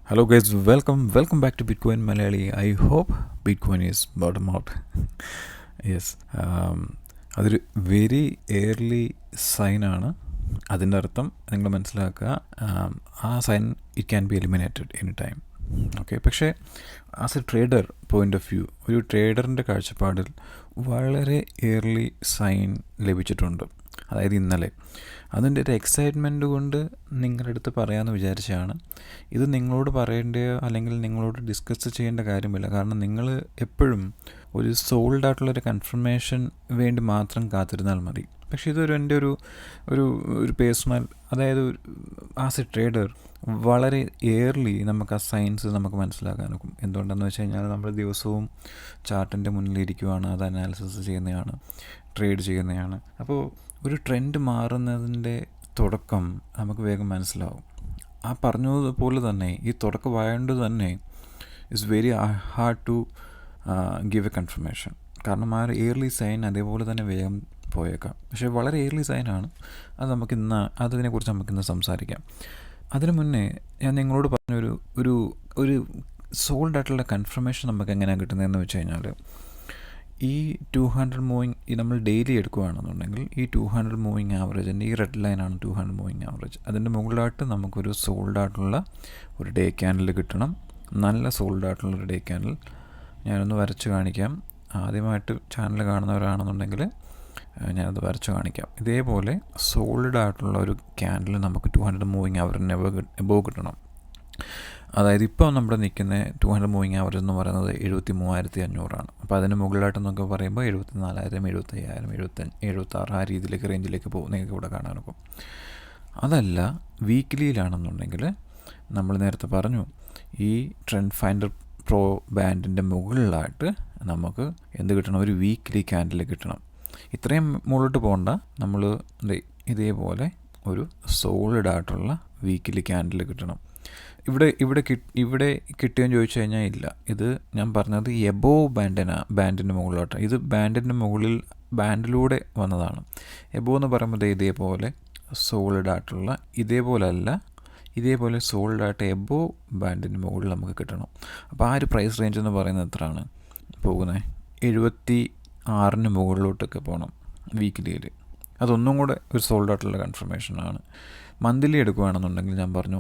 Hello guys, welcome back to Bitcoin Malayali. I hope Bitcoin is bottom out. Yes അതൊരു very early സൈനാണ്. അതിൻ്റെ അർത്ഥം നിങ്ങൾ മനസ്സിലാക്കുക, ആ sign it can be eliminated any time. Okay, പക്ഷേ as a trader point of view, ഒരു ട്രേഡറിൻ്റെ കാഴ്ചപ്പാടിൽ വളരെ എയർലി സൈൻ ലഭിച്ചിട്ടുണ്ട്. അതായത് ഇന്നലെ അതിൻ്റെ ഒരു എക്സൈറ്റ്മെൻറ്റ് കൊണ്ട് നിങ്ങളുടെ അടുത്ത് പറയാമെന്ന് വിചാരിച്ചാണ്. ഇത് നിങ്ങളോട് പറയേണ്ടയോ അല്ലെങ്കിൽ നിങ്ങളോട് ഡിസ്കസ് ചെയ്യേണ്ട കാര്യമില്ല. കാരണം നിങ്ങൾ എപ്പോഴും ഒരു സോൾഡ് ആയിട്ടുള്ളൊരു കൺഫർമേഷൻ വേണ്ടി മാത്രം കാത്തിരുന്നാൽ മതി. പക്ഷേ ഇതൊരു എൻ്റെ ഒരു പേഴ്സണൽ, അതായത് ആസ് എ ട്രേഡർ വളരെ എയർലി നമുക്ക് ആ സയൻസ് നമുക്ക് മനസ്സിലാക്കാനൊക്കും. എന്തുകൊണ്ടെന്ന് വെച്ച് കഴിഞ്ഞാൽ നമ്മൾ ദിവസവും ചാർട്ടിൻ്റെ മുന്നിലിരിക്കുവാണ്, അത് അനാലിസിസ് ചെയ്യുന്നതാണ്, ട്രേഡ് ചെയ്യുന്നതാണ്. അപ്പോൾ ഒരു ട്രെൻഡ് മാറുന്നതിൻ്റെ തുടക്കം നമുക്ക് വേഗം മനസ്സിലാവും. ആ പറഞ്ഞതുപോലെ തന്നെ ഈ തുടക്കമായതുകൊണ്ട് തന്നെ it's very hard to give a confirmation. കാരണം ആ ഒരു എയർലി സൈൻ അതേപോലെ തന്നെ വേഗം പോയേക്കാം. പക്ഷേ വളരെ എയർലി സൈനാണ്. അതിനെക്കുറിച്ച് നമുക്കിന്ന് സംസാരിക്കാം. അതിനു മുന്നേ ഞാൻ നിങ്ങളോട് പറഞ്ഞൊരു ഒരു ഒരു സോൾഡ് ആയിട്ടുള്ള കൺഫർമേഷൻ നമുക്ക് എങ്ങനെയാണ് കിട്ടുന്നതെന്ന് വെച്ച് കഴിഞ്ഞാൽ, ഈ 200 മൂവിങ് നമ്മൾ ഡെയിലി എടുക്കുകയാണെന്നുണ്ടെങ്കിൽ ഈ 200 മൂവിങ് ആവറേജിൻ്റെ ഈ റെഡ് ലൈനാണ് 200 മൂവിങ് ആവറേജ്. അതിൻ്റെ മുകളിലായിട്ട് നമുക്കൊരു സോൾഡ് ആയിട്ടുള്ള ഒരു ഡേ ക്യാൻഡിൽ കിട്ടണം. നല്ല സോൾഡ് ആയിട്ടുള്ളൊരു ഡേ ക്യാൻഡിൽ ഞാനൊന്ന് വരച്ച് കാണിക്കാം. ആദ്യമായിട്ട് ചാനൽ കാണുന്നവരാണെന്നുണ്ടെങ്കിൽ ഞാനത് വരച്ച് കാണിക്കാം. ഇതേപോലെ സോൾഡ് ആയിട്ടുള്ള ഒരു ക്യാൻഡിൽ നമുക്ക് 200 മൂവിങ് ആവറേജിന് എബോവ് കിട്ടണം. അതായത് ഇപ്പോൾ നമ്മുടെ നിൽക്കുന്ന 200 മൂവിങ് ആവറേജ് എന്ന് പറയുന്നത് 73,500 അപ്പോൾ അതിന് മുകളിലായിട്ടെന്നൊക്കെ പറയുമ്പോൾ 74,000, 75,000, 76 ആ രീതിയിലേക്ക് റേഞ്ചിലേക്ക് പോകും. നിങ്ങൾക്ക് ഇവിടെ കാണാനൊക്കും. അതല്ല വീക്കിലിയിലാണെന്നുണ്ടെങ്കിൽ നമ്മൾ നേരത്തെ പറഞ്ഞു, ഈ ട്രെൻഡ് ഫൈൻഡർ പ്രോ ബാൻഡിൻ്റെ മുകളിലായിട്ട് നമുക്ക് എന്ത് കിട്ടണം? ഒരു വീക്കിലി ക്യാൻഡിൽ കിട്ടണം. ഇത്രയും മുകളിലോട്ട് പോകണ്ട, നമ്മൾ ഇതേപോലെ ഒരു സോളിഡ് ആയിട്ടുള്ള വീക്കിലി ക്യാൻഡിൽ കിട്ടണം. ഇവിടെ കിട്ടിയെന്ന് ചോദിച്ചു കഴിഞ്ഞാൽ ഇല്ല. ഇത് ഞാൻ പറഞ്ഞത് എബോവ് ബാൻഡിൻ്റെ മുകളിലോട്ട്. ഇത് ബാൻഡിൻ്റെ മുകളിൽ ബാൻഡിലൂടെ വന്നതാണ്. എബോവ് എന്ന് പറയുമ്പോൾ ഇതേപോലെ സോളിഡ് ആയിട്ടുള്ള, ഇതേപോലെ സോൾഡ് ആയിട്ട് എബോവ് ബാൻഡിൻ്റെ മുകളിൽ നമുക്ക് കിട്ടണം. അപ്പോൾ ആ ഒരു പ്രൈസ് റേഞ്ച് എന്ന് പറയുന്നത് എത്രയാണ് പോകുന്നത്? 76 മുകളിലോട്ടൊക്കെ പോകണം വീക്കിലിയിൽ. അതൊന്നും കൂടെ ഒരു സോൾഡ് ആയിട്ടുള്ള കൺഫർമേഷനാണ്. മന്ത്ലി എടുക്കുകയാണെന്നുണ്ടെങ്കിൽ ഞാൻ പറഞ്ഞു,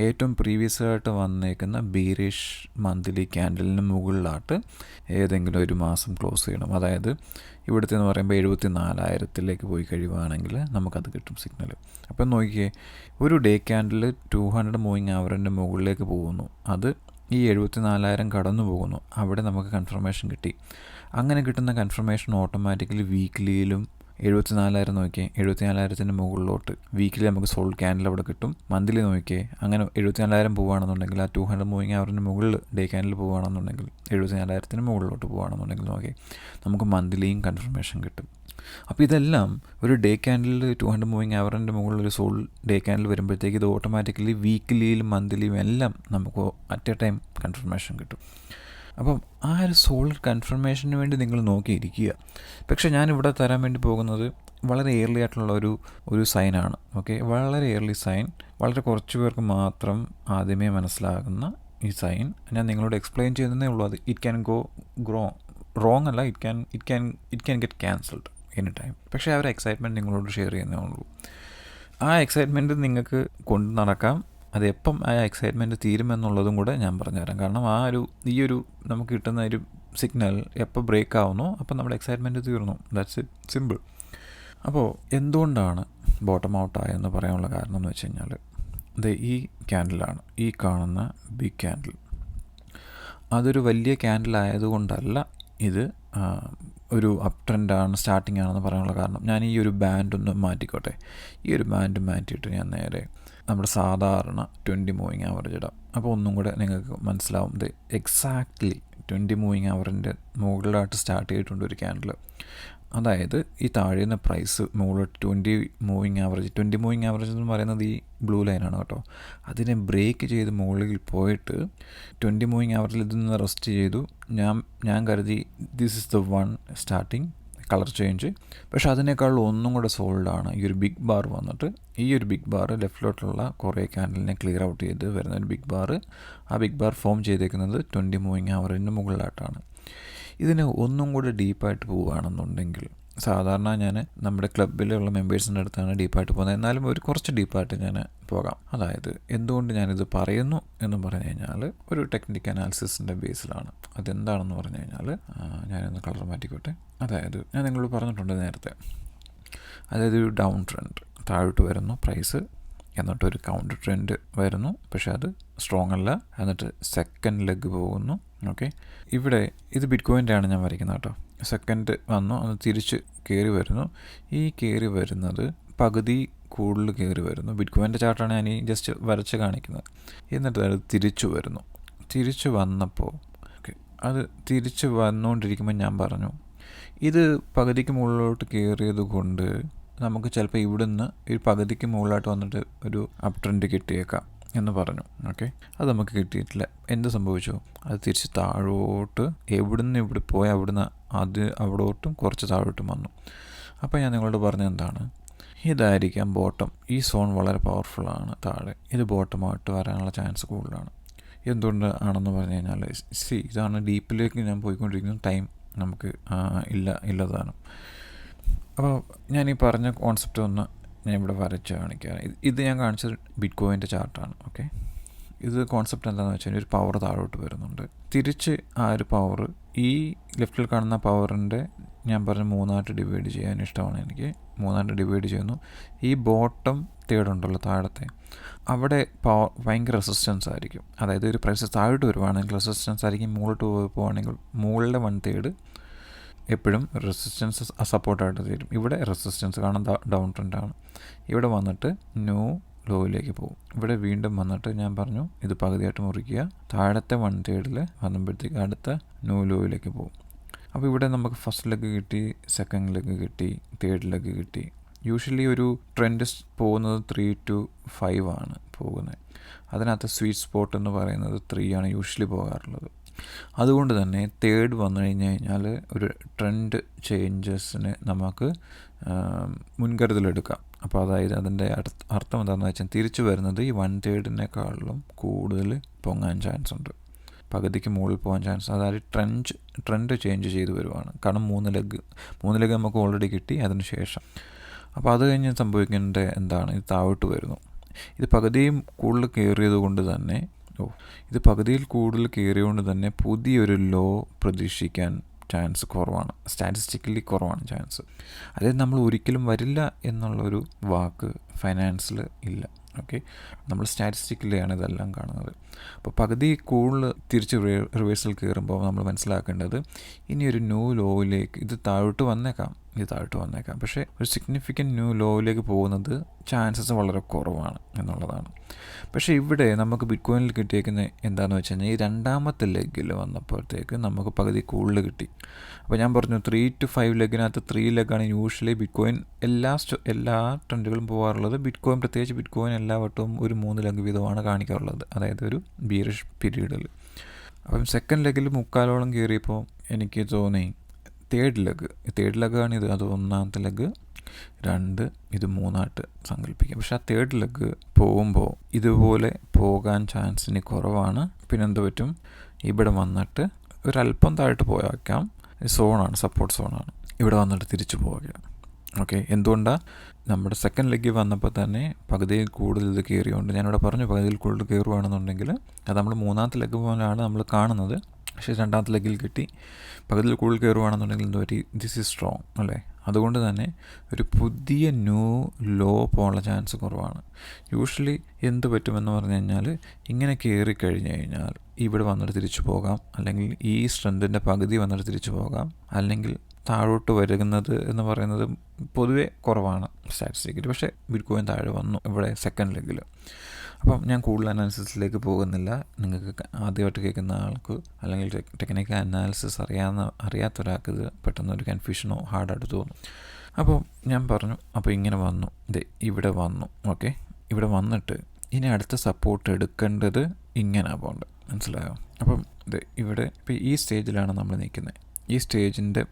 ഏറ്റവും പ്രീവിയസ് ആയിട്ട് വന്നേക്കുന്ന ബീരിഷ് മന്ത്ലി ക്യാൻഡലിന് മുകളിലായിട്ട് ഏതെങ്കിലും ഒരു മാസം ക്ലോസ് ചെയ്യണം. അതായത് ഇവിടുത്തെ എന്ന് പറയുമ്പോൾ 74,000 പോയി കഴിയുകയാണെങ്കിൽ നമുക്കത് കിട്ടും സിഗ്നൽ. അപ്പം നോക്കിയേ, ഒരു ഡേ ക്യാൻഡിൽ 200 മൂവിങ് ആവറിൻ്റെ മുകളിലേക്ക് പോകുന്നു, അത് ഈ 74,000 കടന്നു പോകുന്നു. അവിടെ നമുക്ക് കൺഫർമേഷൻ കിട്ടി. അങ്ങനെ കിട്ടുന്ന കൺഫർമേഷൻ ഓട്ടോമാറ്റിക്കലി വീക്കിലിയിലും 74,000 നോക്കിയേ, 74,000 മുകളിലോട്ട് വീക്കിലി നമുക്ക് സോൾഡ് ക്യാൻഡിൽ അവിടെ കിട്ടും. മന്ത്ലി നോക്കിയേ, അങ്ങനെ 74,000 പോവുകയാണെന്നുണ്ടെങ്കിൽ ആ 200 മൂവിങ് ആവറിന് മുകളിൽ ഡേ ക്യാൻഡിൽ പോവുകയാണെന്നുണ്ടെങ്കിൽ 74,000 മുകളിലോട്ട് പോവുകയാണെന്നുണ്ടെങ്കിൽ നോക്കിയേ, നമുക്ക് മന്ത്ലിയും കൺഫർമേഷൻ കിട്ടും. അപ്പോൾ ഇതെല്ലാം ഒരു ഡേ ക്യാൻഡിൽ 200 മൂവിങ് ആവറിൻ്റെ മുകളിൽ ഒരു സോൾഡ് ഡേ ക്യാൻഡിൽ വരുമ്പോഴത്തേക്ക് ഇത് ഓട്ടോമാറ്റിക്കലി വീക്കിലിയിലും മന്ത്ലിയും എല്ലാം നമുക്ക് അറ്റ് എ ടൈം കൺഫർമേഷൻ കിട്ടും. അപ്പം ആ ഒരു സോൾഡ് കൺഫർമേഷന് വേണ്ടി നിങ്ങൾ നോക്കിയിരിക്കുക. പക്ഷേ ഞാനിവിടെ തരാൻ വേണ്ടി പോകുന്നത് വളരെ എയർലി ആയിട്ടുള്ള ഒരു സൈനാണ്. ഓക്കെ, വളരെ എയർലി സൈൻ, വളരെ കുറച്ച് പേർക്ക് മാത്രം ആദ്യമേ മനസ്സിലാകുന്ന ഈ സൈൻ ഞാൻ നിങ്ങളോട് എക്സ്പ്ലെയിൻ ചെയ്യുന്നതേ ഉള്ളൂ. അത് ഇറ്റ് ക്യാൻ ഗോ റോങ് അല്ല, it can get cancelled any time. പക്ഷേ ആ ഒരു എക്സൈറ്റ്മെൻറ്റ് നിങ്ങളോട് ഷെയർ ചെയ്യുന്നേ ഉള്ളൂ. ആ എക്സൈറ്റ്മെൻറ്റ് നിങ്ങൾക്ക് കൊണ്ട് നടക്കാം. അതെപ്പം ആ എക്സൈറ്റ്മെൻറ്റ് തീരുമെന്നുള്ളതും കൂടെ ഞാൻ പറഞ്ഞുതരാം. കാരണം ഈ ഒരു നമുക്ക് കിട്ടുന്ന ഒരു സിഗ്നൽ എപ്പോൾ ബ്രേക്ക് ആവുന്നോ അപ്പോൾ നമ്മുടെ എക്സൈറ്റ്മെൻറ്റ് തീർന്നു. That's it, simple. അപ്പോൾ എന്തുകൊണ്ടാണ് ബോട്ടം ഔട്ട് ആയെന്ന് പറയാനുള്ള കാരണം എന്ന് വെച്ച് കഴിഞ്ഞാൽ, ഈ ക്യാൻഡിലാണ്, ഈ കാണുന്ന ബിഗ് ക്യാൻഡിൽ. അതൊരു വലിയ ക്യാൻഡിൽ ആയതുകൊണ്ടല്ല ഇത് ഒരു അപ് ട്രെൻഡാണ്, സ്റ്റാർട്ടിംഗ് ആണെന്ന് പറയാനുള്ള കാരണം. ഞാൻ ഈ ഒരു ബാൻഡ് ഒന്ന് മാറ്റിക്കോട്ടെ. ഈ ഒരു ബാൻഡ് മാറ്റിയിട്ട് ഞാൻ നേരെ നമ്മുടെ സാധാരണ 20 മൂവിങ് ആവറേജ് ഇടാം. അപ്പോൾ ഒന്നും കൂടെ നിങ്ങൾക്ക് മനസ്സിലാവും. ഇത് എക്സാക്ട്ലി 20 മൂവിങ് ആവറിൻ്റെ മുകളിലായിട്ട് സ്റ്റാർട്ട് ചെയ്തിട്ടുണ്ട് ഒരു ക്യാൻഡിൽ. അതായത് ഈ താഴെയുന്ന പ്രൈസ് മുകളിൽ 20 മൂവിങ് ആവറേജ് എന്ന് പറയുന്നത് ഈ ബ്ലൂ ലൈനാണ് കേട്ടോ. അതിനെ ബ്രേക്ക് ചെയ്ത് മുകളിൽ പോയിട്ട് 20 മൂവിങ് ആവറേജിൽ ഇതിൽ നിന്ന് റെസ്റ്റ് ചെയ്തു. ഞാൻ കരുതി this is the one starting colour change. പക്ഷേ അതിനേക്കാൾ ഒന്നും കൂടെ സോൾഡാണ് ഈ ഒരു ബിഗ് ബാർ വന്നിട്ട്. ഈ ഒരു ബിഗ് ബാർ ലെഫ്റ്റിലോട്ടുള്ള കുറേ ക്യാൻഡലിനെ ക്ലിയർ ഔട്ട് ചെയ്ത് വരുന്ന ഒരു ബിഗ് ബാർ. ആ ബിഗ് ബാർ ഫോം ചെയ്തേക്കുന്നത് 20 മൂവിങ് ആവറേജിന് മുകളിലായിട്ടാണ്. ഇതിന് ഒന്നും കൂടെ ഡീപ്പായിട്ട് പോവുകയാണെന്നുണ്ടെങ്കിൽ, സാധാരണ ഞാൻ നമ്മുടെ ക്ലബ്ബിലുള്ള മെമ്പേഴ്സിൻ്റെ അടുത്താണ് ഡീപ്പായിട്ട് പോകുന്നത്, എന്നാലും ഒരു കുറച്ച് ഡീപ്പായിട്ട് ഞാൻ പോകാം. അതായത് എന്തുകൊണ്ട് ഞാനിത് പറയുന്നു എന്ന് പറഞ്ഞു കഴിഞ്ഞാൽ ഒരു ടെക്നിക്കൽ അനാലിസിസിൻ്റെ ബേസിലാണ്. അതെന്താണെന്ന് പറഞ്ഞു കഴിഞ്ഞാൽ ഞാനൊന്ന് കളർ മാറ്റിക്കോട്ടെ. അതായത് ഞാൻ നിങ്ങളോട് പറഞ്ഞിട്ടുണ്ട് നേരത്തെ, അതായത് ഒരു ഡൗൺ ട്രെൻഡ് താഴോട്ട് വരുന്നു പ്രൈസ്, എന്നിട്ടൊരു കൗണ്ടർ ട്രെൻഡ് വരുന്നു, പക്ഷേ അത് സ്ട്രോങ് അല്ല, എന്നിട്ട് സെക്കൻഡ് ലെഗ് പോകുന്നു. ഓക്കെ, ഇവിടെ ഇത് ബിറ്റ്കോയിൻ്റെ ആണ് ഞാൻ വരയ്ക്കുന്നത് കേട്ടോ. സെക്കൻഡ് വന്നു, അത് തിരിച്ച് കയറി വരുന്നു. ഈ കയറി വരുന്നത് പകുതി കൂടുതൽ കയറി വരുന്നു. ബിറ്റ്കോയിൻ്റെ ചാർട്ടാണ് ഞാൻ ഈ ജസ്റ്റ് വരച്ച് കാണിക്കുന്നത്. എന്നിട്ട് അത് തിരിച്ചു വരുന്നു. തിരിച്ചു വന്നപ്പോൾ അത് തിരിച്ച് വന്നുകൊണ്ടിരിക്കുമ്പോൾ ഞാൻ പറഞ്ഞു, ഇത് പകുതിക്ക് മുകളിലോട്ട് കയറിയത് കൊണ്ട് നമുക്ക് ചിലപ്പോൾ ഇവിടുന്ന് ഒരു പകുതിക്ക് മുകളിലായിട്ട് വന്നിട്ട് ഒരു അപ് ട്രെൻഡ് കിട്ടിയേക്കാം എന്ന് പറഞ്ഞു. ഓക്കെ, അത് നമുക്ക് കിട്ടിയിട്ടില്ല. എന്ത് സംഭവിച്ചു? അത് തിരിച്ച് താഴോട്ട് എവിടുന്ന് ഇവിടെ പോയി അവിടുന്ന് അത് അവിടോട്ടും കുറച്ച് താഴോട്ടും വന്നു. അപ്പോൾ ഞാൻ നിങ്ങളോട് പറഞ്ഞത് എന്താണ്, ഇതായിരിക്കാം ബോട്ടം. ഈ സോൺ വളരെ പവർഫുള്ളാണ് താഴെ, ഇത് ബോട്ടമായിട്ട് വരാനുള്ള ചാൻസ് കൂടുതലാണ്. എന്തുകൊണ്ട് ആണെന്ന് പറഞ്ഞു കഴിഞ്ഞാൽ, ഇതാണ് ഡീപ്പിലേക്ക് ഞാൻ പോയിക്കൊണ്ടിരിക്കുന്ന ടൈം നമുക്ക് ഇല്ലതാണ്. അപ്പോൾ ഞാൻ ഈ പറഞ്ഞ കോൺസെപ്റ്റ് ഒന്ന് ഞാൻ ഇവിടെ വരച്ച് കാണിക്കാം. ഇത് ഞാൻ കാണിച്ചത് ബിറ്റ്കോയിൻ്റെ ചാർട്ടാണ്. ഓക്കെ, ഇത് കോൺസെപ്റ്റ് എന്താണെന്ന് വെച്ചാൽ ഒരു പവർ താഴോട്ട് വരുന്നുണ്ട്, തിരിച്ച് ആ ഒരു പവർ ഈ ലെഫ്റ്റിൽ കാണുന്ന പവറിൻ്റെ ഞാൻ പറഞ്ഞ മൂന്നായിട്ട് ഡിവൈഡ് ചെയ്യാൻ ഇഷ്ടമാണ് എനിക്ക്. മൂന്നായിട്ട് ഡിവൈഡ് ചെയ്യുന്നു. ഈ ബോട്ടം തേർഡുണ്ടല്ലോ താഴത്തെ, അവിടെ ഭയങ്കര റെസിസ്റ്റൻസ് ആയിരിക്കും. അതായത് ഒരു പ്രൈസ് താഴോട്ട് വരുവാണെങ്കിൽ റെസിസ്റ്റൻസ് ആയിരിക്കും, മുകളിലോട്ട് പോവുകയാണെങ്കിൽ മുകളിലെ 1/3 എപ്പോഴും റെസിസ്റ്റൻസ് സപ്പോർട്ടായിട്ട് തരും. ഇവിടെ റെസിസ്റ്റൻസ് കാണാൻ ഡൗൺ ട്രെൻഡാണ്. ഇവിടെ വന്നിട്ട് ന്യൂ ലോയിലേക്ക് പോകും. ഇവിടെ വീണ്ടും വന്നിട്ട് ഞാൻ പറഞ്ഞു ഇത് പകുതിയായിട്ട് മുറിക്കുക, താഴത്തെ 1/3 വന്നുമ്പോഴത്തേക്ക് അടുത്ത ന്യൂ ലോയിലേക്ക് പോകും. അപ്പോൾ ഇവിടെ നമുക്ക് ഫസ്റ്റ് ലെഗ് കിട്ടി, സെക്കൻഡ് ലെഗ് കിട്ടി, തേർഡ് ലെഗ് കിട്ടി. യൂഷ്വലി ഒരു ട്രെൻഡ് പോകുന്നത് 3 to 5 ആണ് പോകുന്നത്. അതിനകത്ത് സ്വീറ്റ് സ്പോട്ട് എന്ന് പറയുന്നത് 3 ആണ് യൂഷ്വലി പോകാറുള്ളത്. അതുകൊണ്ട് തന്നെ തേർഡ് വന്നു കഴിഞ്ഞാൽ ഒരു ട്രെൻഡ് ചേഞ്ചസിന് നമുക്ക് മുൻകരുതലെടുക്കാം. അപ്പോൾ അതായത് അതിൻ്റെ അർത്ഥം എന്താണെന്ന് വെച്ചാൽ തിരിച്ചു വരുന്നത് ഈ 1/3 കൂടുതൽ പൊങ്ങാൻ ചാൻസ് ഉണ്ട്, പകുതിക്ക് മുകളിൽ പോകാൻ ചാൻസ്. അതായത് ട്രെൻഡ് ചേഞ്ച് ചെയ്ത് വരുവാണ്. കാരണം 3 ലെഗ് നമുക്ക് ഓൾറെഡി കിട്ടി അതിന് ശേഷം. അപ്പോൾ അത് കഴിഞ്ഞ് സംഭവിക്കേണ്ട എന്താണ്, ഇത് താഴോട്ട് വരുന്നു. ഇത് പകുതിയും കൂടുതൽ കയറിയത് കൊണ്ട് തന്നെ ഇത് പകുതിയിൽ കൂടുതൽ കയറിയതുകൊണ്ട് തന്നെ പുതിയൊരു ലോ പ്രതീക്ഷിക്കാൻ ചാൻസ് കുറവാണ്, സ്റ്റാറ്റിസ്റ്റിക്കലി കുറവാണ് ചാൻസ്. അതായത് നമ്മൾ ഒരിക്കലും വരില്ല എന്നുള്ളൊരു വാക്ക് ഫൈനാൻസിൽ ഇല്ല. ഓക്കെ, നമ്മൾ സ്റ്റാറ്റിസ്റ്റിക്കലിയാണ് ഇതെല്ലാം കാണുന്നത്. അപ്പോൾ പകുതി കൂടുതൽ തിരിച്ച് റിവേഴ്സൽ കയറുമ്പോൾ നമ്മൾ മനസ്സിലാക്കേണ്ടത് ഇനിയൊരു ന്യൂ ലോയിലേക്ക് ഇത് താഴോട്ട് വന്നേക്കാം, പക്ഷേ ഒരു സിഗ്നിഫിക്കൻറ്റ് ന്യൂ ലോയിലേക്ക് പോകുന്നത് ചാൻസസ് വളരെ കുറവാണ് എന്നുള്ളതാണ്. പക്ഷേ ഇവിടെ നമുക്ക് ബിറ്റ്കോയിനിൽ കിട്ടിയേക്കുന്ന എന്താണെന്ന് വെച്ച് കഴിഞ്ഞാൽ ഈ രണ്ടാമത്തെ ലെഗിൽ വന്നപ്പോഴത്തേക്ക് നമുക്ക് പകുതി കൂടുതൽ കിട്ടി. അപ്പോൾ ഞാൻ പറഞ്ഞു 3 to 5 ലെഗിനകത്ത് 3 ലെഗാണ് യൂഷ്വലി ബിറ്റ്കോയിൻ എല്ലാ ട്രെൻഡുകളും പോകാറുള്ളത്. പ്രത്യേകിച്ച് ബിറ്റ്കോയിൻ എല്ലാ വട്ടവും ഒരു 3 ലെഗ് വീതമാണ് കാണിക്കാറുള്ളത്, അതായത് ഒരു ബീറിഷ് പീരീഡിൽ. അപ്പം സെക്കൻഡ് ലെഗിൽ 3/4 കയറിയപ്പോൾ എനിക്ക് തോന്നി തേർഡ് ലെഗാണിത്, അത് ഒന്നാമത്തെ ലെഗ് 2, ഇത് 3 സങ്കല്പിക്കാം. പക്ഷെ ആ തേർഡ് ലെഗ് പോകുമ്പോൾ ഇതുപോലെ പോകാൻ ചാൻസ് ഇനി കുറവാണ്. പിന്നെന്ത് പറ്റും, ഇവിടെ വന്നിട്ട് ഒരല്പം താഴോട്ട് പോയേക്കാം. സോണാണ്, സപ്പോർട്ട് സോണാണ്. ഇവിടെ വന്നിട്ട് തിരിച്ചു പോവുക. ഓക്കെ, എന്തുകൊണ്ടാണ് നമ്മുടെ സെക്കൻഡ് ലെഗ് വന്നപ്പോൾ തന്നെ പകുതിയിൽ കൂടുതൽ ഇത് കയറിയുകൊണ്ട് ഞാനിവിടെ പറഞ്ഞു പകുതിയിൽ കൂടുതൽ കയറുകയാണെന്നുണ്ടെങ്കിൽ അത് നമ്മൾ മൂന്നാമത്തെ ലെഗ് പോലാണ് നമ്മൾ കാണുന്നത്. പക്ഷേ രണ്ടാമത്തെ ലെഗിൽ കിട്ടി പകുതിയിൽ കൂടുതൽ കയറുകയാണെന്നുണ്ടെങ്കിൽ എന്ത് പറ്റി, ദിസ് ഈസ് സ്ട്രോങ് അല്ലേ. അതുകൊണ്ട് തന്നെ ഒരു പുതിയ ന്യൂ ലോ പോകാനുള്ള ചാൻസ് കുറവാണ്. യൂഷ്വലി എന്ത് പറ്റുമെന്ന് പറഞ്ഞു കഴിഞ്ഞാൽ ഇങ്ങനെ കയറി കഴിഞ്ഞ് കഴിഞ്ഞാൽ ഇവിടെ വന്നിട്ട് തിരിച്ചു പോകാം, അല്ലെങ്കിൽ ഈ സ്ട്രെങ്തിൻ്റെ പകുതി വന്നിട്ട് തിരിച്ചു പോകാം, അല്ലെങ്കിൽ താഴോട്ട് വരുന്നത് എന്ന് പറയുന്നത് പൊതുവെ കുറവാണ് സ്റ്റാറ്റിസ്റ്റിക്കലി. പക്ഷേ ബിറ്റ്കോയിൻ താഴെ വന്നു ഇവിടെ സെക്കൻഡ് ലെഗിൽ. അപ്പം ഞാൻ കൂടുതൽ അനാലിസിസിലേക്ക് പോകുന്നില്ല. നിങ്ങൾക്ക് ആദ്യമായിട്ട് കേൾക്കുന്ന ആൾക്ക് അല്ലെങ്കിൽ ടെക്നിക്കൽ അനാലിസിസ് അറിയാത്ത ഒരാൾക്ക് ഇത് പെട്ടെന്നൊരു കൺഫ്യൂഷനോ ഹാർഡായിട്ട് തോന്നും. അപ്പോൾ ഞാൻ പറഞ്ഞു, അപ്പോൾ ഇങ്ങനെ വന്നു, ഇവിടെ വന്നു. ഓക്കെ, ഇവിടെ വന്നിട്ട് ഇനി അടുത്ത സപ്പോർട്ട് എടുക്കേണ്ടത് ഇങ്ങനെയാണ് പോകേണ്ടത്, മനസ്സിലായോ? അപ്പം ഇവിടെ ഇപ്പോൾ ഈ സ്റ്റേജിലാണ് നമ്മൾ നിൽക്കുന്നത്. ഈ സ്റ്റേജിൻ്റെ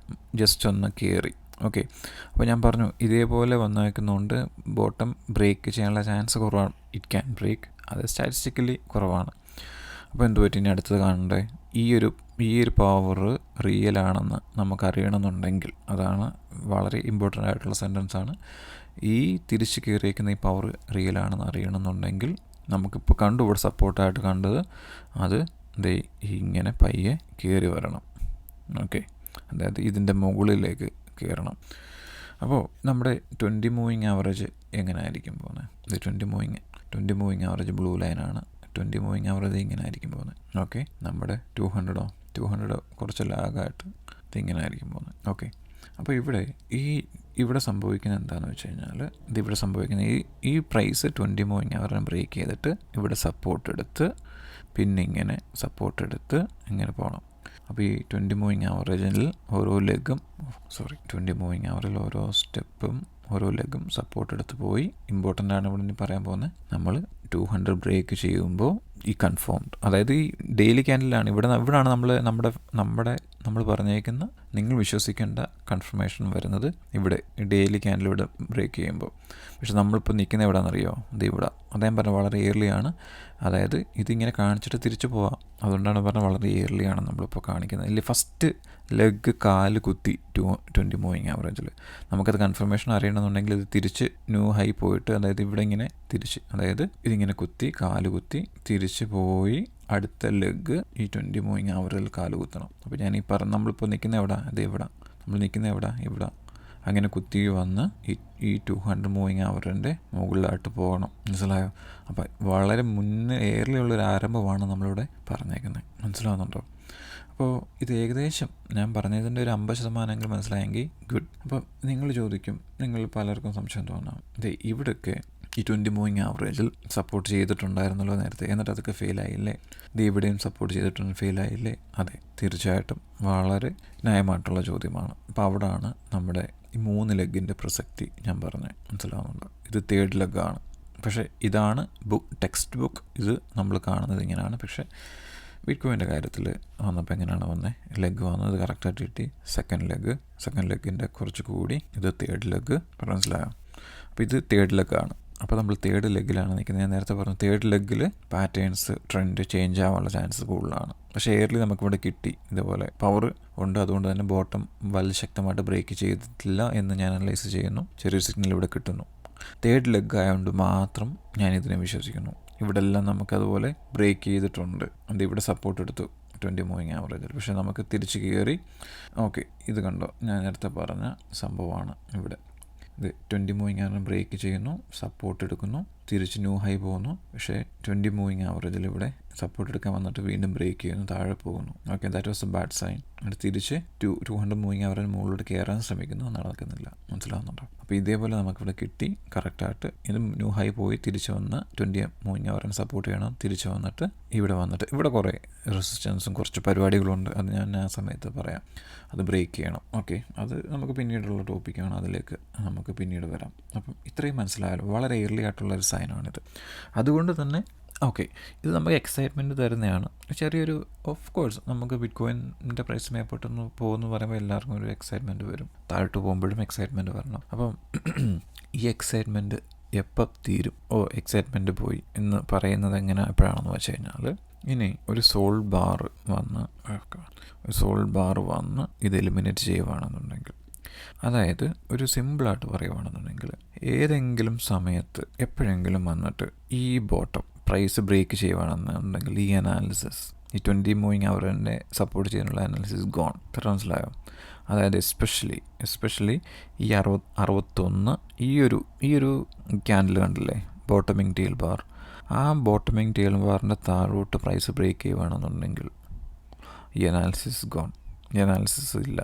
ജസ്റ്റ് ഒന്ന് കയറി ഓക്കെ, അപ്പോൾ ഞാൻ പറഞ്ഞു ഇതേപോലെ വന്നേക്കുന്നതുകൊണ്ട് ബോട്ടം ബ്രേക്ക് ചെയ്യാനുള്ള ചാൻസ് കുറവാണ്. ഇറ്റ് ക്യാൻ ബ്രേക്ക്, അത് സ്റ്റാറ്റിസ്റ്റിക്കലി കുറവാണ്. അപ്പോൾ എന്ത് പറ്റി, ഇനി അടുത്തത് കാണണ്ടേ, ഈ ഒരു പവർ റിയൽ ആണെന്ന് നമുക്കറിയണമെന്നുണ്ടെങ്കിൽ, അതാണ് വളരെ ഇമ്പോർട്ടൻ്റ് ആയിട്ടുള്ള സെൻറ്റൻസാണ്. ഈ തിരിച്ച് കയറിയേക്കുന്ന ഈ പവർ റിയൽ ആണെന്ന് അറിയണമെന്നുണ്ടെങ്കിൽ നമുക്കിപ്പോൾ കണ്ടു, ഇവിടെ സപ്പോർട്ടായിട്ട് കണ്ടത് അത് ദേ ഇങ്ങനെ പയ്യെ കയറി വരണം. ഓക്കെ, അതായത് ഇതിൻ്റെ മുകളിലേക്ക് കയറണം. അപ്പോൾ നമ്മുടെ 20 മൂവിങ് ആവറേജ് എങ്ങനെ ആയിരിക്കും പോകുന്നത്? ഇത് 20 മൂവിങ് ആവറേജ് ബ്ലൂ ലൈനാണ്. 20 മൂവിങ് ആവറേജ് ഇങ്ങനെ ആയിരിക്കും പോകുന്നത്. ഓക്കെ, നമ്മുടെ 200 കുറച്ച് ലാഗായിട്ട് ഇതിങ്ങനെ ആയിരിക്കും പോകുന്നത്. ഓക്കെ, അപ്പോൾ ഇവിടെ സംഭവിക്കുന്നത് എന്താണെന്ന് വെച്ച് കഴിഞ്ഞാൽ, ഇതിവിടെ സംഭവിക്കുന്ന ഈ പ്രൈസ് 20 മൂവിങ് ആവറേജ് ബ്രേക്ക് ചെയ്തിട്ട് ഇവിടെ സപ്പോർട്ട് എടുത്ത് പിന്നെ ഇങ്ങനെ സപ്പോർട്ട് എടുത്ത് ഇങ്ങനെ പോകണം. അപ്പോൾ ഈ 20 മൂവിങ് ആവറേജിൽ ഓരോ ലെഗും 20 മൂവിങ് ആവറേജിൽ ഓരോ സ്റ്റെപ്പും ഓരോ ലെഗും സപ്പോർട്ട് എടുത്ത് പോയി. ഇമ്പോർട്ടൻ്റ് ആണ് ഇവിടെ ഇനി പറയാൻ പോകുന്നത്. നമ്മൾ 200 ബ്രേക്ക് ചെയ്യുമ്പോൾ ഈ കൺഫേംഡ്, അതായത് ഈ ഡെയിലി ക്യാൻഡിലാണ് ഇവിടാണ് നമ്മൾ പറഞ്ഞേക്കുന്ന നിങ്ങൾ വിശ്വസിക്കേണ്ട കൺഫർമേഷൻ വരുന്നത് ഇവിടെ ഡെയിലി ക്യാൻഡിൽ ഇവിടെ ബ്രേക്ക് ചെയ്യുമ്പോൾ. പക്ഷെ നമ്മളിപ്പോൾ നിൽക്കുന്ന എവിടെയാണെന്നറിയോ? ഇത് ഇവിടെ. അദ്ദേഹം പറഞ്ഞത് വളരെ ഇയർലിയാണ്, അതായത് ഇതിങ്ങനെ കാണിച്ചിട്ട് തിരിച്ചു പോവാം. അതുകൊണ്ടാണ് പറഞ്ഞത് വളരെ ഇയർലിയാണ് നമ്മളിപ്പോൾ കാണിക്കുന്നത്. ഇല്ല, ഫസ്റ്റ് ലെഗ് കാല് കുത്തി 20 മൂവിങ് ആവറേജിൽ നമുക്കത് കൺഫർമേഷൻ അറിയണമെന്നുണ്ടെങ്കിൽ ഇത് തിരിച്ച് ന്യൂ ഹൈ പോയിട്ട്, അതായത് ഇവിടെ ഇങ്ങനെ തിരിച്ച്, അതായത് ഇതിങ്ങനെ കുത്തി കാല് കുത്തി തിരിച്ച് പോയി അടുത്ത ലെഗ് ഈ 20 മൂവിങ് ആവറേജിൽ കാല് കുത്തണം. അപ്പോൾ ഞാൻ ഈ നമ്മളിപ്പോൾ നിൽക്കുന്ന എവിടെ? അത് ഇവിടെ. നമ്മൾ നിൽക്കുന്ന ഇവിടെ അങ്ങനെ കുത്തി വന്ന് ഈ 200 മൂവിങ് ആവറിൻ്റെ മുകളിലായിട്ട് പോകണം. മനസ്സിലായോ? അപ്പോൾ വളരെ മുന്നേ ഏറിലുള്ളൊരു ആരംഭമാണ് നമ്മളിവിടെ പറഞ്ഞേക്കുന്നത്. മനസ്സിലാവുന്നുണ്ടോ? അപ്പോൾ ഇത് ഏകദേശം ഞാൻ പറഞ്ഞതിൻ്റെ ഒരു 50% മനസ്സിലായെങ്കിൽ ഗുഡ്. അപ്പോൾ നിങ്ങൾ ചോദിക്കും, നിങ്ങൾ പലർക്കും സംശയം തോന്നാം, ഇവിടെയൊക്കെ ഈ 20 മൂവിങ് ആവറേജിൽ സപ്പോർട്ട് ചെയ്തിട്ടുണ്ടായിരുന്നല്ലോ നേരത്തെ, എന്നിട്ട് അതൊക്കെ ഫെയിലായില്ലേ? ഇത് ഇവിടെയും സപ്പോർട്ട് ചെയ്തിട്ടുണ്ട്, ഫെയിലായില്ലേ? അതെ, തീർച്ചയായിട്ടും വളരെ ന്യായമായിട്ടുള്ള ചോദ്യമാണ്. അപ്പോൾ അവിടെയാണ് നമ്മുടെ ഈ 3 ലെഗിൻ്റെ പ്രസക്തി ഞാൻ പറഞ്ഞത്. മനസ്സിലാവുന്നുണ്ടോ? ഇത് 3rd ലെഗാണ്. പക്ഷേ ഇതാണ് ടെക്സ്റ്റ് ബുക്ക്, ഇത് നമ്മൾ കാണുന്നത് ഇങ്ങനെയാണ്. പക്ഷേ ബിറ്റ്കോയിൻ്റെ കാര്യത്തിൽ വന്നപ്പോൾ എങ്ങനെയാണ് വന്നത്? ലെഗ് വന്നത് കറക്റ്റായിട്ട് കിട്ടി. സെക്കൻഡ് ലെഗിൻ്റെ കുറച്ച് കൂടി ഇത് 3rd ലെഗ്. മനസ്സിലായോ? അപ്പോൾ ഇത് 3rd ലെഗാണ്. അപ്പോൾ നമ്മൾ 3rd ലെഗിലാണ് നിൽക്കുന്നത്. ഞാൻ നേരത്തെ പറഞ്ഞു 3rd ലെഗിൽ പാറ്റേൺസ് ട്രെൻഡ് ചേഞ്ച് ആവാനുള്ള ചാൻസ് കൂടുതലാണ്. പക്ഷേ എയർലി നമുക്കിവിടെ കിട്ടി, ഇതേപോലെ പവർ ഉണ്ട്. അതുകൊണ്ട് തന്നെ ബോട്ടം വളരെ ശക്തമായിട്ട് ബ്രേക്ക് ചെയ്തിട്ടില്ല എന്ന് ഞാൻ അനലൈസ് ചെയ്യുന്നു. ചെറിയൊരു സിഗ്നൽ ഇവിടെ കിട്ടുന്നു. 3rd ലെഗ് ആയതുകൊണ്ട് മാത്രം ഞാനിതിനെ വിശ്വസിക്കുന്നു. ഇവിടെ എല്ലാം നമുക്കതുപോലെ ബ്രേക്ക് ചെയ്തിട്ടുണ്ട്. അത് ഇവിടെ സപ്പോർട്ട് എടുത്തു 20 മൂവിങ് ആവറേജിൽ. പക്ഷേ നമുക്ക് തിരിച്ച് കയറി. ഓക്കെ, ഇത് കണ്ടോ, ഞാൻ നേരത്തെ പറഞ്ഞ സംഭവമാണ് ഇവിടെ. ഇത് 20 മൂവിങ് ആവറേജ് ബ്രേക്ക് ചെയ്യുന്നു, സപ്പോർട്ട് എടുക്കുന്നു, തിരിച്ച് ന്യൂ ഹൈ പോകുന്നു. പക്ഷേ 20 മൂവിങ് ആവറേജിൽ ഇവിടെ സപ്പോർട്ട് എടുക്കാൻ വന്നിട്ട് വീണ്ടും ബ്രേക്ക് ചെയ്യുന്നു, താഴെ പോകുന്നു. Okay, that was a bad sign. അത് തിരിച്ച് 200 മൂവിങ് ആവറേജ് മുകളിലോട്ട് കയറാൻ ശ്രമിക്കുന്നു, നടക്കുന്നില്ല. മനസ്സിലാവുന്നുണ്ടോ? അപ്പോൾ ഇതേപോലെ നമുക്കിവിടെ കിട്ടി കറക്റ്റായിട്ട്. ഇത് ന്യൂ ഹൈ പോയി തിരിച്ച് വന്ന് 20 മൂവിങ് ആവറേജ് സപ്പോർട്ട് ചെയ്യണം. തിരിച്ച് വന്നിട്ട് ഇവിടെ കുറേ റെസിസ്റ്റൻസും കുറച്ച് പരിപാടികളുണ്ട്. അത് ഞാൻ ആ സമയത്ത് പറയാം. അത് ബ്രേക്ക് ചെയ്യണം. ഓക്കെ, അത് നമുക്ക് പിന്നീടുള്ള ടോപ്പിക്കാണ്, അതിലേക്ക് നമുക്ക് പിന്നീട് വരാം. അപ്പം ഇത്രയും മനസ്സിലായാലും വളരെ എയർലി ആയിട്ടുള്ളൊരു സൈനാണിത്. അതുകൊണ്ട് തന്നെ ഓക്കെ, ഇത് നമുക്ക് എക്സൈറ്റ്മെൻറ്റ് തരുന്നതാണ്. ചെറിയൊരു ഓഫ് കോഴ്സ് നമുക്ക് ബിറ്റ്കോയിൻ്റെ പ്രൈസ് മേപ്പെട്ടൊന്ന് പോകുമെന്ന് പറയുമ്പോൾ എല്ലാവർക്കും ഒരു എക്സൈറ്റ്മെൻറ്റ് വരും. താഴോട്ട് പോകുമ്പോഴും എക്സൈറ്റ്മെൻറ്റ് വരണം. അപ്പം ഈ എക്സൈറ്റ്മെൻറ്റ് എപ്പം തീരും? എക്സൈറ്റ്മെൻറ്റ് പോയി എന്ന് പറയുന്നത് എപ്പോഴാണെന്ന് വെച്ച് കഴിഞ്ഞാൽ, ഇനി ഒരു സോൾ ബാർ വന്ന് ഇത് എലിമിനേറ്റ് ചെയ്യുകയാണെന്നുണ്ടെങ്കിൽ, അതായത് ഒരു സിമ്പിളായിട്ട് പറയുകയാണെന്നുണ്ടെങ്കിൽ, ഏതെങ്കിലും സമയത്ത് എപ്പോഴെങ്കിലും വന്നിട്ട് ഈ ബോട്ടം പ്രൈസ് ബ്രേക്ക് ചെയ്യുകയാണെന്നുണ്ടെങ്കിൽ ഈ അനാലിസിസ്, ഈ 20 മൂവിങ് അവറിനെ സപ്പോർട്ട് ചെയ്യാനുള്ള അനാലിസിസ് ഗോൺ. മനസ്സിലായോ? അതായത് എസ്പെഷ്യലി ഈ 61 ഈ ഒരു ക്യാൻഡിൽ കണ്ടില്ലേ, ബോട്ടമിങ് ടീൽ ബാർ. ആ ബോട്ടമിങ് ടീൽ ബാറിൻ്റെ താഴോട്ട് പ്രൈസ് ബ്രേക്ക് ചെയ്യുകയാണെന്നുണ്ടെങ്കിൽ ഈ അനാലിസിസ് ഗോൺ. ഈ അനാലിസിസ് ഇല്ല.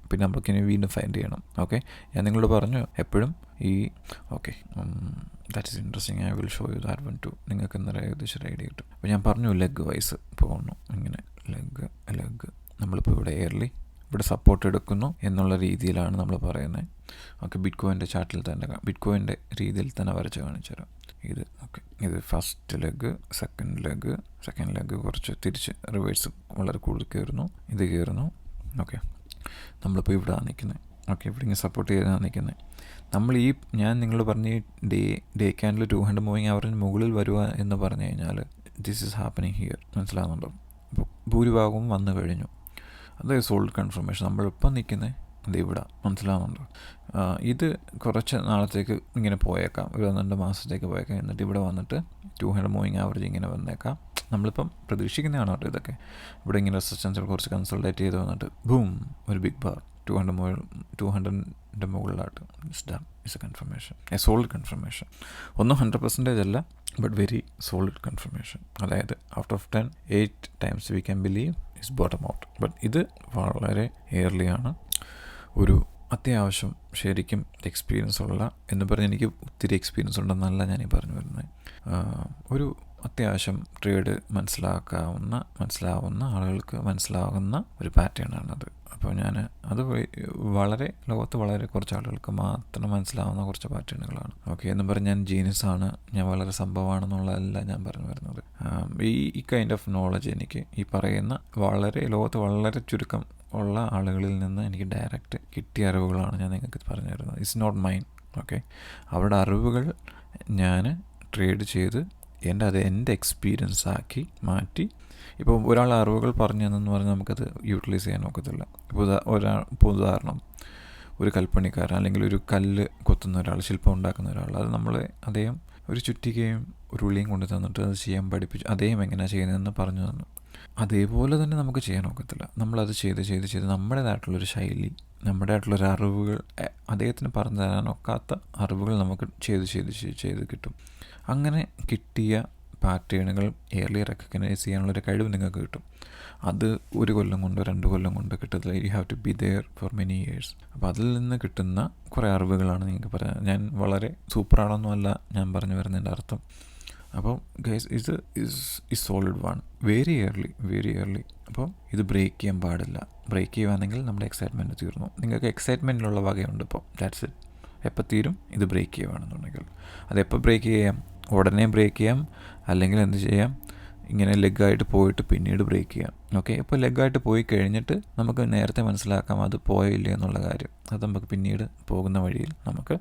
പിന്നെ നമുക്കിനി വീണ്ടും ഫൈൻഡ് ചെയ്യണം. ഓക്കെ, ഞാൻ നിങ്ങളോട് പറഞ്ഞു എപ്പോഴും that is interesting. I will show you that one two. നിങ്ങൾക്ക് ഇന്നലെ ഏകദേശം ഒരു ഐഡിയ കിട്ടും. അപ്പോൾ ഞാൻ പറഞ്ഞു ലെഗ് വൈസ് പോകുന്നു. ഇങ്ങനെ ലെഗ് നമ്മളിപ്പോൾ ഇവിടെ സപ്പോർട്ട് എടുക്കുന്നു എന്നുള്ള രീതിയിലാണ് നമ്മൾ പറയുന്നത്. ഓക്കെ, ബിറ്റ്കോയിൻ്റെ ചാർട്ടിൽ തന്നെ ബിറ്റ്കോയിൻ്റെ രീതിയിൽ തന്നെ വരച്ച് കാണിച്ചു തരാം. ഇത് ഫസ്റ്റ് ലെഗ്, സെക്കൻഡ് ലെഗ് കുറച്ച് തിരിച്ച് റിവേഴ്സ് വളരെ കൂടുതൽ കയറുന്നു. ഇത് കയറുന്നു. ഓക്കെ, നമ്മളിപ്പോൾ ഇവിടെ നിൽക്കുന്നത്. ഓക്കെ, ഇവിടെ ഇങ്ങനെ സപ്പോർട്ട് ചെയ്താണ് നിൽക്കുന്നത്. നമ്മൾ ഞാൻ നിങ്ങളോട് പറഞ്ഞ ഈ ഡേ ക്യാൻഡിൽ 200 മൂവിങ് അവറിന് മുകളിൽ വരിക എന്ന് പറഞ്ഞു കഴിഞ്ഞാൽ ദിസ് ഈസ് ഹാപ്പനിങ് ഹിയർ. മനസ്സിലാകുന്നുണ്ടോ? അപ്പോൾ ഭൂരിഭാഗവും വന്നു കഴിഞ്ഞു. അത് സോൾഡ് കൺഫർമേഷൻ. നമ്മളിപ്പം നിൽക്കുന്നത് ഇത് ഇവിടെ. മനസ്സിലാകുന്നുണ്ടോ? ഇത് കുറച്ച് നാളത്തേക്ക് ഇങ്ങനെ പോയേക്കാം, ഒരു 2 മാസത്തേക്ക് പോയേക്കാം. എന്നിട്ട് ഇവിടെ വന്നിട്ട് 200 മൂവിങ് ആവറേജ് ഇങ്ങനെ വന്നേക്കാം. നമ്മളിപ്പം പ്രതീക്ഷിക്കുന്നതാണ് കേട്ടോ ഇതൊക്കെ. ഇവിടെ ഇങ്ങനെ റെസിസ്റ്റൻസിൽ കുറച്ച് കൺസൾട്ടേറ്റ് ചെയ്ത് വന്നിട്ട് ബൂം, ഒരു ബിഗ് ബാർ 200ൻ്റെ മുകളിലായിട്ട് it's A confirmation, A solid confirmation. ഒന്നും 100% അല്ല, ബട്ട് വെരി സോളിഡ് കൺഫർമേഷൻ. അതായത് out of 10 8 times we can believe it's bottom out. But ഇത് വളരെ എയർലിയാണ്. ഒരു അത്യാവശ്യം ശരിക്കും എക്സ്പീരിയൻസ് ഉള്ള എന്ന് പറഞ്ഞ് എനിക്ക് ഒത്തിരി എക്സ്പീരിയൻസ് ഉണ്ടെന്നല്ല ഞാനീ പറഞ്ഞു വരുന്നത്. ഒരു അത്യാവശ്യം ട്രേഡ് മനസ്സിലാവുന്ന ആളുകൾക്ക് മനസ്സിലാകുന്ന ഒരു പാറ്റേണാണത്. അപ്പോൾ ഞാൻ അത് ലോകത്ത് വളരെ കുറച്ച് ആളുകൾക്ക് മാത്രം മനസ്സിലാവുന്ന കുറച്ച് പാറ്റേണുകളാണ്. ഓക്കെ, എന്ന് പറഞ്ഞ് ഞാൻ ജീനിയസാണ്, ഞാൻ വളരെ സംഭവമാണെന്നുള്ളതല്ല ഞാൻ പറഞ്ഞു വരുന്നത്. ഈ കൈൻഡ് ഓഫ് നോളജ് എനിക്ക് ഈ പറയുന്ന ലോകത്ത് വളരെ ചുരുക്കം ഉള്ള ആളുകളിൽ നിന്ന് എനിക്ക് ഡയറക്റ്റ് കിട്ടിയ അറിവുകളാണ് ഞാൻ നിങ്ങൾക്ക് പറഞ്ഞു തരുന്നത്. It's not mine. ഓക്കെ, അവരുടെ അറിവുകൾ ഞാൻ ട്രേഡ് ചെയ്ത് എൻ്റെ എക്സ്പീരിയൻസ് ആക്കി മാറ്റി. ഇപ്പോൾ ഒരാൾ അറിവുകൾ പറഞ്ഞു തന്നെന്ന് പറഞ്ഞാൽ നമുക്കത് യൂട്ടിലൈസ് ചെയ്യാൻ ഒക്കത്തില്ല. ഇപ്പോൾ ഉദാഹരണം, ഒരു കൽപ്പണിക്കാരൻ അല്ലെങ്കിൽ ഒരു കല്ല് കൊത്തുന്ന ഒരാൾ, ശില്പം ഉണ്ടാക്കുന്ന ഒരാൾ, അത് നമ്മൾ അദ്ദേഹം ഒരു ചുറ്റികയും ഒരു ഉള്ളിയും കൊണ്ട് തന്നിട്ട് അത് ചെയ്യാൻ പഠിപ്പിച്ചു. അദ്ദേഹം എങ്ങനെയാണ് ചെയ്യുന്നതെന്ന് പറഞ്ഞു തന്നു. അതേപോലെ തന്നെ നമുക്ക് ചെയ്യാൻ ഒക്കത്തില്ല. നമ്മളത് ചെയ്ത് നമ്മുടേതായിട്ടുള്ളൊരു ശൈലി, നമ്മുടേതായിട്ടുള്ളൊരു അറിവുകൾ, അദ്ദേഹത്തിന് പറഞ്ഞു തരാൻ ഒക്കാത്ത അറിവുകൾ നമുക്ക് ചെയ്ത് കിട്ടും. അങ്ങനെ കിട്ടിയ പാറ്റേണുകൾ എയർലി റെക്കഗ്നൈസ് ചെയ്യാനുള്ളൊരു കഴിവ് നിങ്ങൾക്ക് കിട്ടും. അത് 1 കൊല്ലം കൊണ്ടോ 2 കൊല്ലം കൊണ്ടോ കിട്ടത്തില്ല. You have to be there for many years. അപ്പോൾ അതിൽ നിന്ന് കിട്ടുന്ന കുറേ അറിവുകളാണ് നിങ്ങൾക്ക് പറയാൻ. ഞാൻ വളരെ സൂപ്പറാണെന്നല്ല ഞാൻ പറഞ്ഞു വരുന്നതിൻ്റെ അർത്ഥം. അപ്പോൾ ഗൈസ്, ഇത് is solid one, very early. അപ്പോൾ ഇത് ബ്രേക്ക് ചെയ്യാൻ പാടില്ല. ബ്രേക്ക് ചെയ്യുകയാണെങ്കിൽ നമ്മുടെ എക്സൈറ്റ്മെൻറ്റ് തീർന്നു. നിങ്ങൾക്ക് എക്സൈറ്റ്മെൻറ്റിലുള്ള വകയുണ്ട് ഇപ്പോൾ. That's it. എപ്പോൾ തീരും? ഇത് ബ്രേക്ക് ചെയ്യുകയാണെന്നുണ്ടെങ്കിൽ. അതെപ്പോൾ ബ്രേക്ക് ചെയ്യാം? ഉടനെ ബ്രേക്ക് ചെയ്യാം, അല്ലെങ്കിൽ എന്ത് ചെയ്യാം, ഇങ്ങനെ ലെഗായിട്ട് പോയിട്ട് പിന്നീട് ബ്രേക്ക് ചെയ്യാം. ഓക്കെ, ഇപ്പോൾ ലെഗായിട്ട് പോയി കഴിഞ്ഞിട്ട് നമുക്ക് നേരത്തെ മനസ്സിലാക്കാം അത് പോയില്ലേ എന്നുള്ള കാര്യം. അത് നമുക്ക് പിന്നീട് പോകുന്ന വഴിയിൽ നമുക്ക്